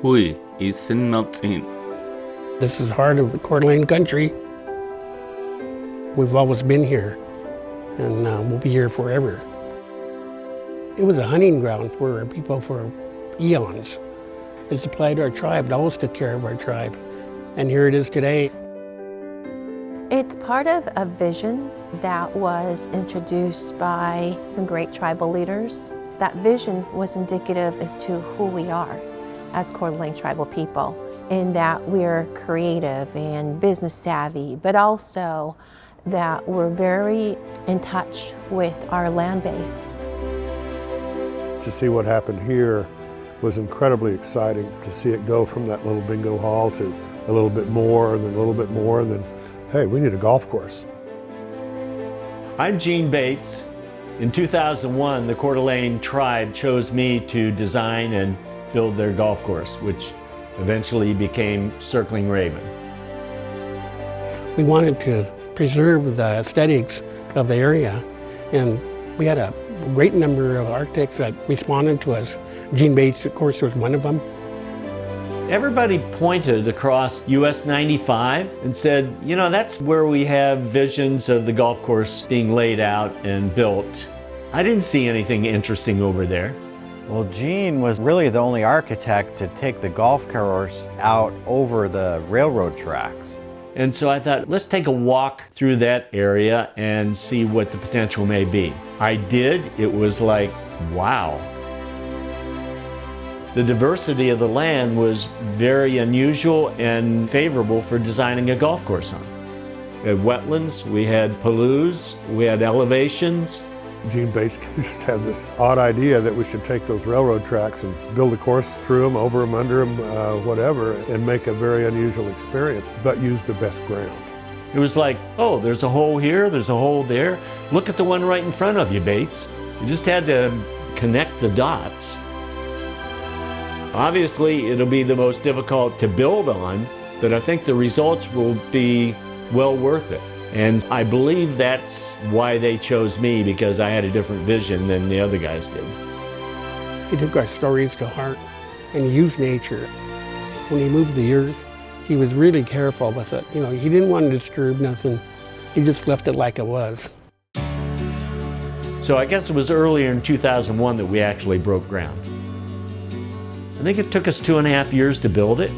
Hui is Sinmeltsin. This is heart of the Coeur d'Alene country. We've always been here, and we'll be here forever. It was a hunting ground for people for eons. It supplied our tribe. It always took care of our tribe. And here it is today. It's part of a vision that was introduced by some great tribal leaders. That vision was indicative as to who we are as Coeur d'Alene tribal people, in that we're creative and business savvy, but also that we're very in touch with our land base. To see what happened here was incredibly exciting, to see it go from that little bingo hall to a little bit more and then a little bit more and then, hey, we need a golf course. I'm Gene Bates. In 2001, the Coeur d'Alene tribe chose me to design and build their golf course, which eventually became Circling Raven. We wanted to preserve the aesthetics of the area, and we had a great number of architects that responded to us. Gene Bates, of course, was one of them. Everybody pointed across US 95 and said, you know, that's where we have visions of the golf course being laid out and built. I didn't see anything interesting over there. Well, Gene was really the only architect to take the golf course out over the railroad tracks. And so I thought, let's take a walk through that area and see what the potential may be. I did. It was like, wow. The diversity of the land was very unusual and favorable for designing a golf course on. We had wetlands, we had palouse, we had elevations. Gene Bates just had this odd idea that we should take those railroad tracks and build a course through them, over them, under them, whatever, and make a very unusual experience, but use the best ground. It was like, oh, there's a hole here, there's a hole there. Look at the one right in front of you, Bates. You just had to connect the dots. Obviously, it'll be the most difficult to build on, but I think the results will be well worth it. And I believe that's why they chose me, because I had a different vision than the other guys did. He took our stories to heart and he used nature. When he moved the earth, he was really careful with it. You know, he didn't want to disturb nothing. He just left it like it was. So I guess it was earlier in 2001 that we actually broke ground. I think it took us 2.5 years to build it.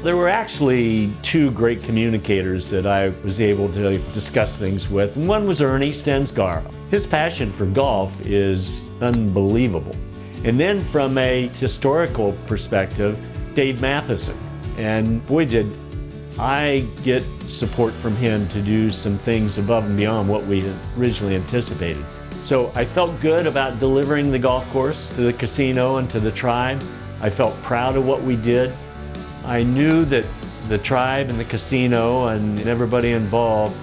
There were actually two great communicators that I was able to discuss things with. And one was Ernie Stensgar. His passion for golf is unbelievable. And then from a historical perspective, Dave Matheson. And boy, did I get support from him to do some things above and beyond what we originally anticipated. So I felt good about delivering the golf course to the casino and to the tribe. I felt proud of what we did. I knew that the tribe and the casino and everybody involved,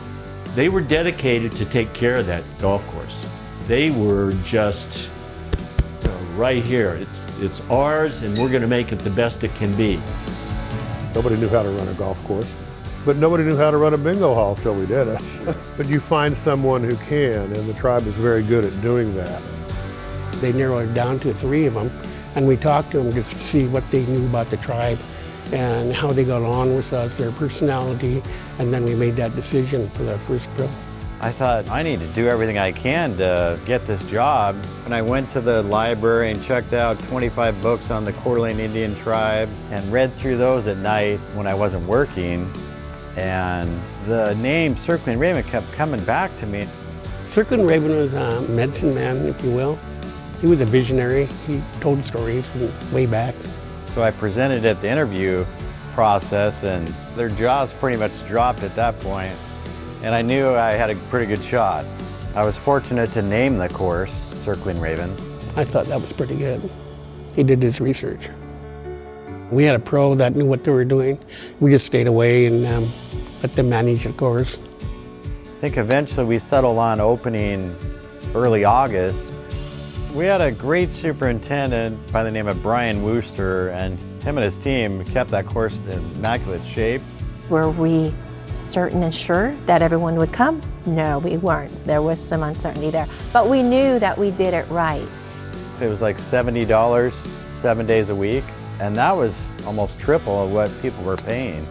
they were dedicated to take care of that golf course. They were just right here. It's ours, and we're going to make it the best it can be. Nobody knew how to run a golf course, but nobody knew how to run a bingo hall till we did it. But you find someone who can, and the tribe is very good at doing that. They narrowed it down to 3 of them, and we talked to them just to see what they knew about the tribe and how they got on with us, their personality, and then we made that decision for the first drill. I thought, I need to do everything I can to get this job. And I went to the library and checked out 25 books on the Coeur d'Alene Indian tribe and read through those at night when I wasn't working. And the name Circling Raven kept coming back to me. Circling Raven was a medicine man, if you will. He was a visionary. He told stories from way back. So I presented at the interview process, and their jaws pretty much dropped at that point. And I knew I had a pretty good shot. I was fortunate to name the course Circling Raven. I thought that was pretty good. He did his research. We had a pro that knew what they were doing. We just stayed away and let them manage the course. I think eventually we settled on opening early August. We had a great superintendent by the name of Brian Wooster, and him and his team kept that course in immaculate shape. Were we certain and sure that everyone would come? No, we weren't. There was some uncertainty there, but we knew that we did it right. It was like $70, 7 days a week. And that was almost triple of what people were paying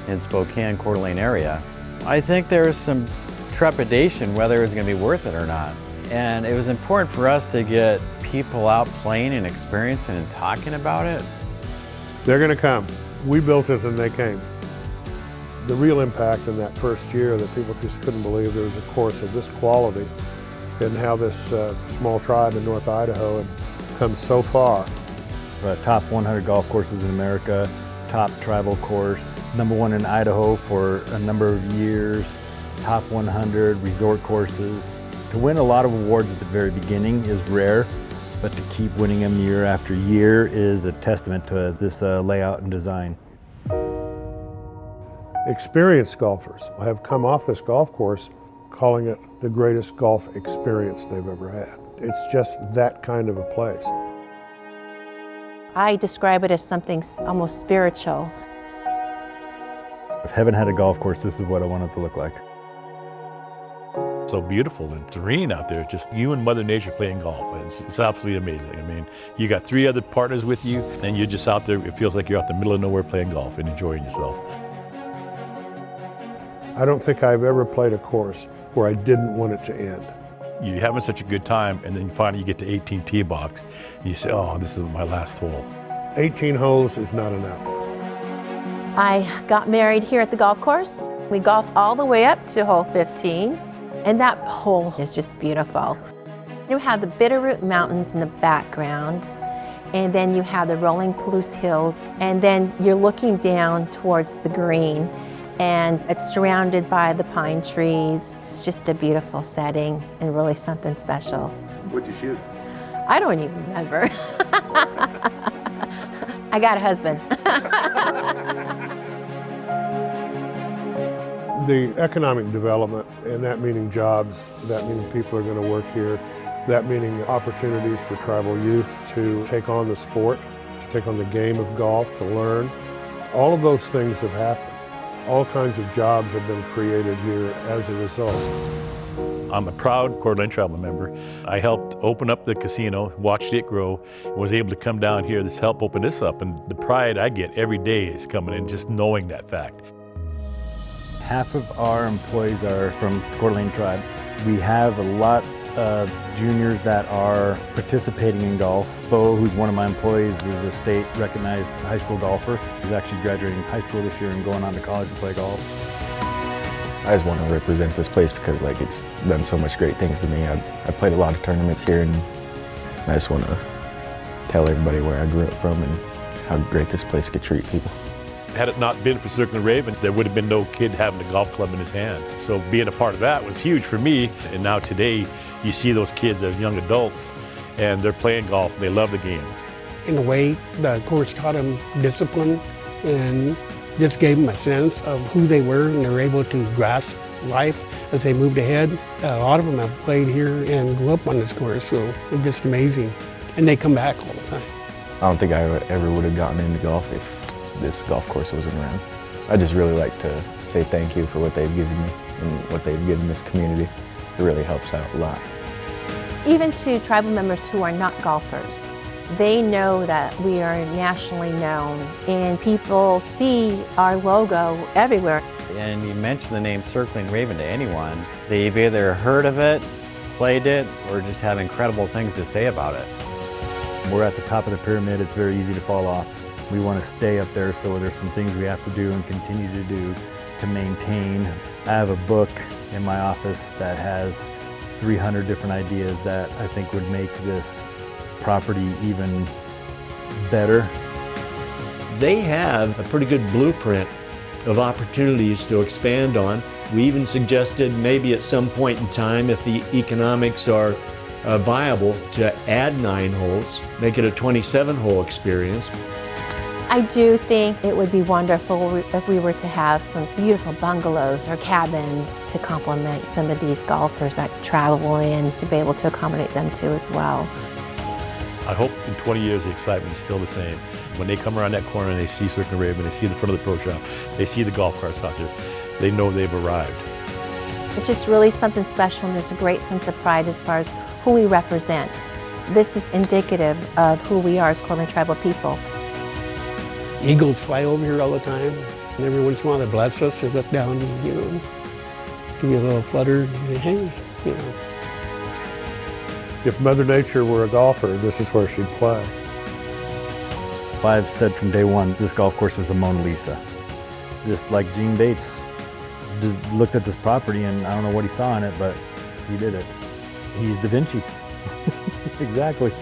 in Spokane, Coeur d'Alene area. I think there was some trepidation whether it was going to be worth it or not. And it was important for us to get people out playing and experiencing and talking about it. They're going to come. We built it and they came. The real impact in that first year that people just couldn't believe there was a course of this quality and how this small tribe in North Idaho had come so far. Top 100 golf courses in America, top tribal course, #1 in Idaho for a number of years, top 100 resort courses. To win a lot of awards at the very beginning is rare, but to keep winning them year after year is a testament to this layout and design. Experienced golfers have come off this golf course calling it the greatest golf experience they've ever had. It's just that kind of a place. I describe it as something almost spiritual. If heaven had a golf course, this is what I want it to look like. So beautiful and serene out there. It's just you and Mother Nature playing golf. It's absolutely amazing. I mean, you got 3 other partners with you and you're just out there. It feels like you're out in the middle of nowhere playing golf and enjoying yourself. I don't think I've ever played a course where I didn't want it to end. You're having such a good time and then finally you get to 18 tee box and you say, oh, this is my last hole. 18 holes is not enough. I got married here at the golf course. We golfed all the way up to hole 15, and that hole is just beautiful. You have the Bitterroot Mountains in the background, and then you have the rolling Palouse Hills, and then you're looking down towards the green, and it's surrounded by the pine trees. It's just a beautiful setting and really something special. What'd you shoot? I don't even remember. I got a husband. The economic development, and that meaning jobs, that meaning people are going to work here, that meaning opportunities for tribal youth to take on the sport, to take on the game of golf, to learn. All of those things have happened. All kinds of jobs have been created here as a result. I'm a proud Coeur d'Alene Tribal member. I helped open up the casino, watched it grow, and was able to come down here to help open this up. And the pride I get every day is coming in, just knowing that fact. Half of our employees are from Coeur d'Alene Tribe. We have a lot of juniors that are participating in golf. Bo, who's one of my employees, is a state recognized high school golfer. He's actually graduating high school this year and going on to college to play golf. I just want to represent this place because it's done so much great things to me. I played a lot of tournaments here and I just want to tell everybody where I grew up from and how great this place could treat people. Had it not been for Circling Ravens, there would have been no kid having a golf club in his hand. So being a part of that was huge for me. And now today, you see those kids as young adults and they're playing golf and they love the game. In a way, the course taught them discipline and just gave them a sense of who they were, and they were able to grasp life as they moved ahead. A lot of them have played here and grew up on this course, so it's just amazing. And they come back all the time. I don't think I ever would have gotten into golf if this golf course wasn't around. I just really like to say thank you for what they've given me and what they've given this community. It really helps out a lot. Even to tribal members who are not golfers, they know that we are nationally known and people see our logo everywhere. And you mention the name Circling Raven to anyone, they've either heard of it, played it, or just have incredible things to say about it. We're at the top of the pyramid. It's very easy to fall off. We want to stay up there, so there's some things we have to do and continue to do to maintain. I have a book in my office that has 300 different ideas that I think would make this property even better. They have a pretty good blueprint of opportunities to expand on. We even suggested maybe at some point in time, if the economics are viable, to add 9 holes, make it a 27-hole experience. I do think it would be wonderful if we were to have some beautiful bungalows or cabins to complement some of these golfers that travel in, to be able to accommodate them too as well. I hope in 20 years the excitement is still the same. When they come around that corner and they see Circling Raven, they see the front of the pro shop, they see the golf carts out there, they know they've arrived. It's just really something special, and there's a great sense of pride as far as who we represent. This is indicative of who we are as Coeur d'Alene tribal people. Eagles fly over here all the time. And every once in a while they bless us, they look down, you know, give you a little flutter, and say, hey, you know. If Mother Nature were a golfer, this is where she'd play. I've said from day one, this golf course is a Mona Lisa. It's just like Gene Bates just looked at this property and I don't know what he saw in it, but he did it. He's Da Vinci. Exactly.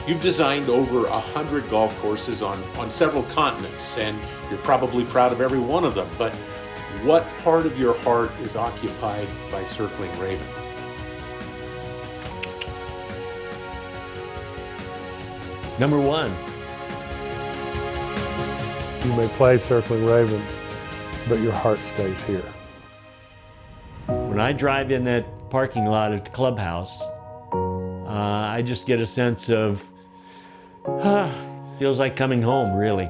You've designed over 100 golf courses on several continents, and you're probably proud of every one of them, but what part of your heart is occupied by Circling Raven? Number one. You may play Circling Raven, but your heart stays here. When I drive in that parking lot at the clubhouse, I just get a sense of, feels like coming home, really.